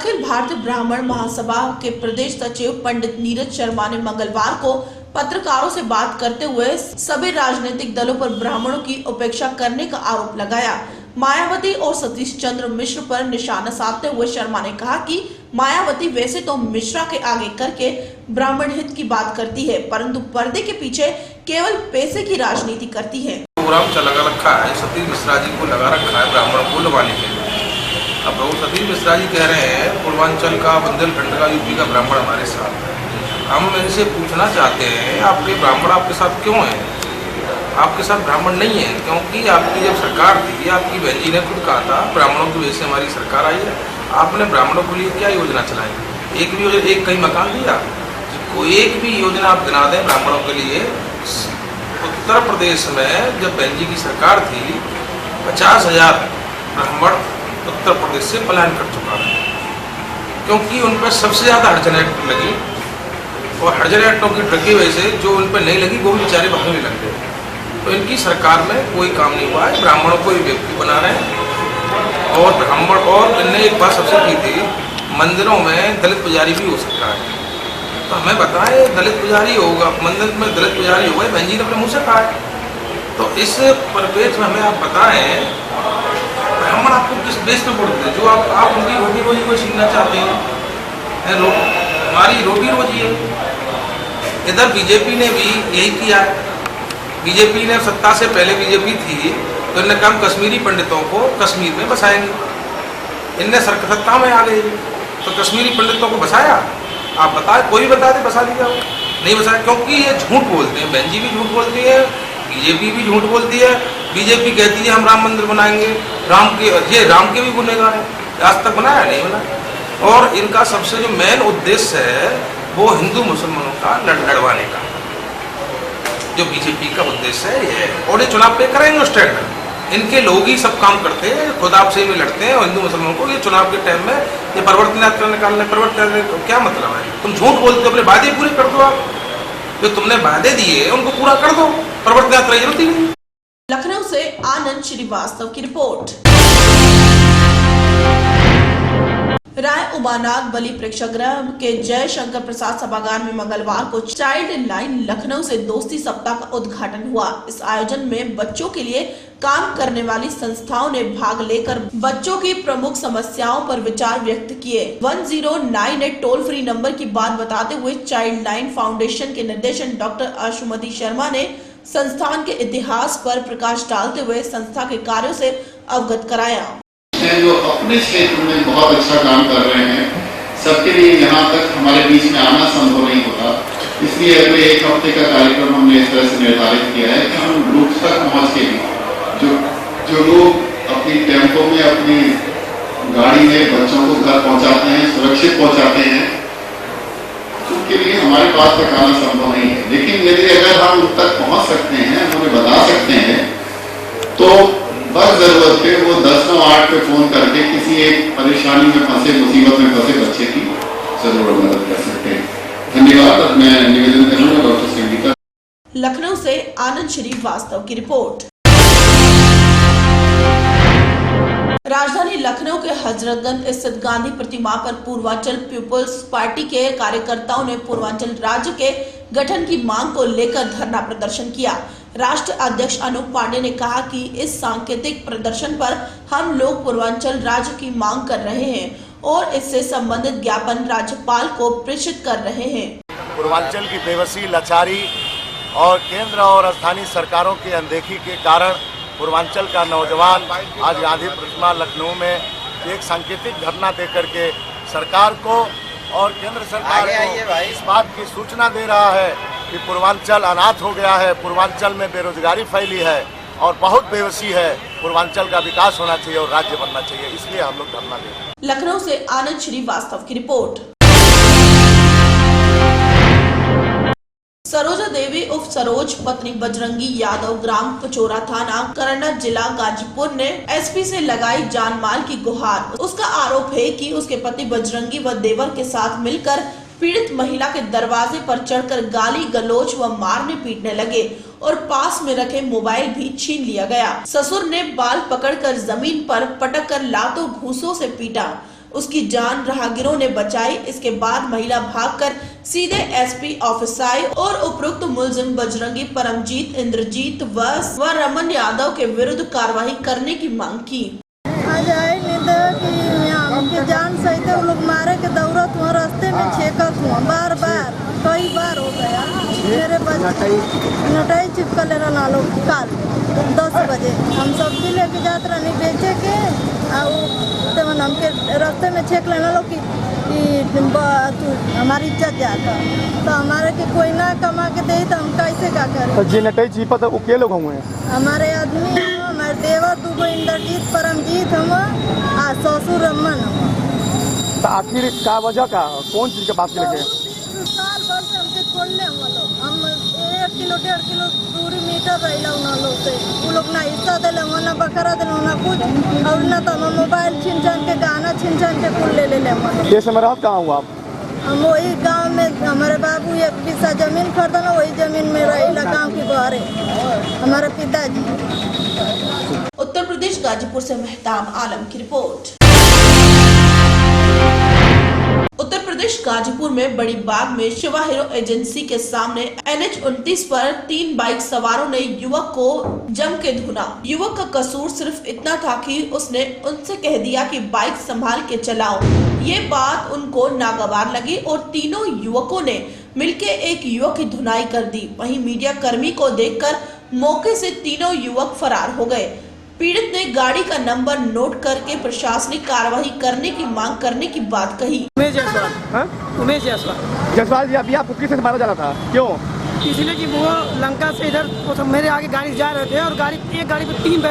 अखिल भारतीय ब्राह्मण महासभा के प्रदेश सचिव पंडित नीरज शर्मा ने मंगलवार को पत्रकारों से बात करते हुए सभी राजनीतिक दलों पर ब्राह्मणों की उपेक्षा करने का आरोप लगाया। मायावती और सतीश चंद्र मिश्र पर निशाना साधते हुए शर्मा ने कहा कि मायावती वैसे तो मिश्रा के आगे करके ब्राह्मण हित की बात करती है, परंतु पर्दे के पीछे केवल पैसे की राजनीति करती है। प्रोग्राम चला रखा है, सतीश मिश्रा जी को लगा रखा है ब्राह्मण को लगाने के लिए। अब सतीश मिश्रा जी कह रहे हैं पूर्वांचल का, बुंदेलखंड का, यूपी का ब्राह्मण हमारे साथ है। हम इनसे पूछना चाहते हैं आपके ब्राह्मण आपके साथ क्यों हैं? आपके साथ ब्राह्मण नहीं है, क्योंकि आपकी जब सरकार थी, आपकी बहन जी ने खुद कहा था ब्राह्मणों की वजह से हमारी सरकार आई है। आपने ब्राह्मणों के लिए क्या योजना चलाई? एक भी योजना, एक कहीं मकान दिया? कोई एक भी योजना आप गिना दें ब्राह्मणों के लिए। उत्तर प्रदेश में जब बहन जी की सरकार थी 50,000 ब्राह्मण उत्तर प्रदेश से पलायन कर चुका है, क्योंकि उन पर सबसे ज़्यादा हड़जन एक्ट लगी और हड़जन एक्टों की ट्रक की वजह से जो उन पर नहीं लगी वो भी बेचारे भागने लग गए। तो इनकी सरकार में कोई काम नहीं हुआ है, ब्राह्मणों को ही बेवकूफ़ बना रहे हैं। और ब्राह्मण, और इनने एक बात सबसे की थी, मंदिरों में दलित पुजारी भी हो सकता है। तो हमें बताएं, दलित पुजारी होगा मंदिर में, दलित पुजारी होगा, बहन जी ने अपने मुँह से कहा है। तो इस परिप्रेक्ष्य में हमें आप बताएं ब्राह्मण आपको किस बेस पे बोलते हैं? जो आप उनकी रोटी रोजी को छीनना चाहते हैं। हमारी रोटी रोजी है। इधर बीजेपी ने भी यही किया है। बीजेपी ने सत्ता से पहले बीजेपी थी तो इन्होंने कहा कश्मीरी पंडितों को कश्मीर में बसाएंगे। इनने सत्ता में आ गई तो कश्मीरी पंडितों को बसाया? आप बताए, कोई बता दे बसा दिया? नहीं बसाया, क्योंकि ये झूठ बोलते हैं। बहन जी भी झूठ बोलती है, बीजेपी भी झूठ बोलती है। बीजेपी कहती है हम राम मंदिर बनाएंगे, राम के भी गुनहगार हैं, आज तक बनाया नहीं बना। और इनका सबसे जो मेन उद्देश्य है वो हिंदू मुसलमानों का लड़वाने का, जो बीजेपी का उद्देश्य है ये। और ये चुनाव पे करेंगे उस टाइम में इनके लोग ही सब काम करते हैं, खुद आपसे में लड़ते हैं। और हिंदू मुसलमानों को ये चुनाव के टाइम में ये परिवर्तन यात्रा निकालने, परिवर्तन क्या मतलब है? तुम झूठ बोलते हो, अपने वादे पूरे कर दो। आप जो तुमने वादे दिए उनको पूरा कर दो, परिवर्तन यात्रा जरूरत ही नहीं। लखनऊ से आनंद श्रीवास्तव की रिपोर्ट। राय उमानाथ बलि प्रेक्षागृह के जय शंकर प्रसाद सभागार में मंगलवार को चाइल्ड लाइन लखनऊ से दोस्ती सप्ताह का उद्घाटन हुआ। इस आयोजन में बच्चों के लिए काम करने वाली संस्थाओं ने भाग लेकर बच्चों की प्रमुख समस्याओं पर विचार व्यक्त किए। 1098 टोल फ्री नंबर की बात बताते हुए चाइल्ड लाइन फाउंडेशन के निदेशक डॉक्टर आशुमती शर्मा ने संस्थान के इतिहास पर प्रकाश डालते हुए संस्था के कार्यों से अवगत कराया। जो अपने क्षेत्र में बहुत अच्छा काम कर रहे हैं, सबके लिए यहाँ तक हमारे बीच में आना संभव नहीं होता। इसलिए अगले एक हफ्ते का कार्यक्रम हमने इस तरह से निर्धारित किया है कि हम ग्रुप्स तक पहुँच के भी जो लोग अपनी टेम्पो में, अपनी गाड़ी में बच्चों को घर पहुँचाते हैं, सुरक्षित पहुँचाते हैं, उनके लिए हमारे पास तक आना संभव नहीं है। लेकिन यदि अगर हम उन तक पहुँच सकते हैं, उन्हें बता सकते हैं, तो बस जरूरत है वो 1098 पे फोन करके किसी एक परेशानी में फंसे, मुसीबत में फंसे बच्चे की जरूर मदद कर सकते हैं। धन्यवाद। मैं निवेदन करूंगा डॉक्टर संगीता। लखनऊ से आनंद श्रीवास्तव की रिपोर्ट। राजधानी लखनऊ के हजरतगंज स्थित गांधी प्रतिमा पर पूर्वांचल पीपुल्स पार्टी के कार्यकर्ताओं ने पूर्वांचल राज्य के गठन की मांग को लेकर धरना प्रदर्शन किया। राष्ट्रीय अध्यक्ष अनूप पांडे ने कहा कि इस सांकेतिक प्रदर्शन पर हम लोग पूर्वांचल राज्य की मांग कर रहे हैं और इससे संबंधित ज्ञापन राज्यपाल को प्रेषित कर रहे हैं। पूर्वांचल की बेबसी, लाचारी और केंद्र और स्थानीय सरकारों की अनदेखी के कारण पूर्वांचल का नौजवान आज गांधी प्रतिमा लखनऊ में एक सांकेतिक धरना देकर के सरकार को और केंद्र सरकार को इस बात की सूचना दे रहा है कि पूर्वांचल अनाथ हो गया है, पूर्वांचल में बेरोजगारी फैली है और बहुत बेबसी है। पूर्वांचल का विकास होना चाहिए और राज्य बनना चाहिए, इसलिए हम लोग धरना दे रहे हैं। लखनऊ से आनंद श्रीवास्तव की रिपोर्ट। सरोजा देवी उर्फ सरोज पत्नी बजरंगी यादव ग्राम पचोरा थाना करना जिला गाजीपुर ने एसपी से लगाई जान माल की गुहार। उसका आरोप है कि उसके पति बजरंगी व देवर के साथ मिलकर पीड़ित महिला के दरवाजे पर चढ़कर गाली गलौज व मारने पीटने लगे और पास में रखे मोबाइल भी छीन लिया गया। ससुर ने बाल पकड़कर जमीन पर पटक कर लातों घूसों से पीटा। उसकी जान राहगीरों ने बचाई। इसके बाद महिला भागकर सीधे एसपी ऑफिस आई और उपरोक्त मुलजिम बजरंगी, परमजीत, इंद्रजीत व रमन यादव के विरुद्ध कार्रवाई करने की मांग की। आज आए नहीं था कि हमके जान सही थे, वो लोग मारे के दौड़त हुआ, रास्ते में छेकत हुआ, बार बार कई बार हो गया। मेरे बच्चे नटाई चिपका ले रहा लोग काल 10 बजे हम सब्जी लेके जाते रहनी बेचे के और हमके रास्ते में छेक लेना लोग कि हमारी इज्जत जाता, तो हमारे के कोई ना कमा के दे तो हम कैसे क्या करें। तो जी नटाई चीपा तो वो के लोग हुए हैं? हमारे आदमी हम, हमारे देवर दूगो इंद्रजीत, परमजीत हम आ ससुर रमन हम। तो आखिर का वजह का कौन चीज के बात के लगे? साल भर से हमके छोड़ ले हम 1 किलो 1.5 किलो दूरी मीटर रही उन लोग से, वो लोग ना हिस्सा दिले ना बकरा दिले ना कुछ, और ना तो हम मोबाइल छीन छान के गाना छीन छान के कुल ले ले। ये समय रात कहाँ हुआ आप? हम वही गांव में हमारे बाबू 1 बीसा जमीन खरीदना, वही जमीन में रही गाँव की बहरे हमारे पिताजी। उत्तर प्रदेश गाजीपुर से मेहताब आलम की रिपोर्ट। उत्तर प्रदेश गाजीपुर में बड़ी बाग में शिवा हीरो एजेंसी के सामने NH-29 पर 3 बाइक सवारों ने युवक को जम के धुना। युवक का कसूर सिर्फ इतना था कि उसने उनसे कह दिया कि बाइक संभाल के चलाओ। ये बात उनको नागवार लगी और तीनों युवकों ने मिलकर एक युवक की धुनाई कर दी। वहीं मीडिया कर्मी को देखकर मौके से तीनों युवक फरार हो गए। पीड़ित ने गाड़ी का नंबर नोट करके प्रशासनिक कार्रवाई करने की मांग करने की बात कही। उमेश जायसवाल जसवाल जी, अभी आपको किससे मारा जाना था? क्यों? इसलिए कि वो लंका से इधर वो सब मेरे आगे गाड़ी जा रहे थे और एक गाड़ी पे 3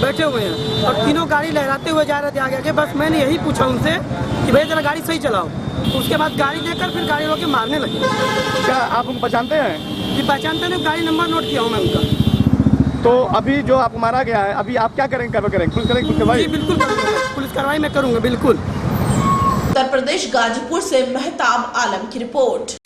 बैठे हुए हैं और तीनों गाड़ी लहराते हुए जा रहे थे आगे आगे। बस मैंने यही पूछा उनसे कि भाई जरा गाड़ी सही चलाओ। उसके बाद गाड़ी देकर फिर गाड़ी रोक के मारने लगे। क्या आप उनको पहचानते हैं? जी पहचानते हैं, गाड़ी नंबर नोट किया हूँ मैं उनका। तो अभी जो आपको मारा गया है, अभी आप क्या करेंगे? पुलिस कार्रवाई? जी बिल्कुल करूँगा, पुलिस कार्रवाई मैं करूँगा बिल्कुल। उत्तर प्रदेश गाजीपुर से मेहताब आलम की रिपोर्ट।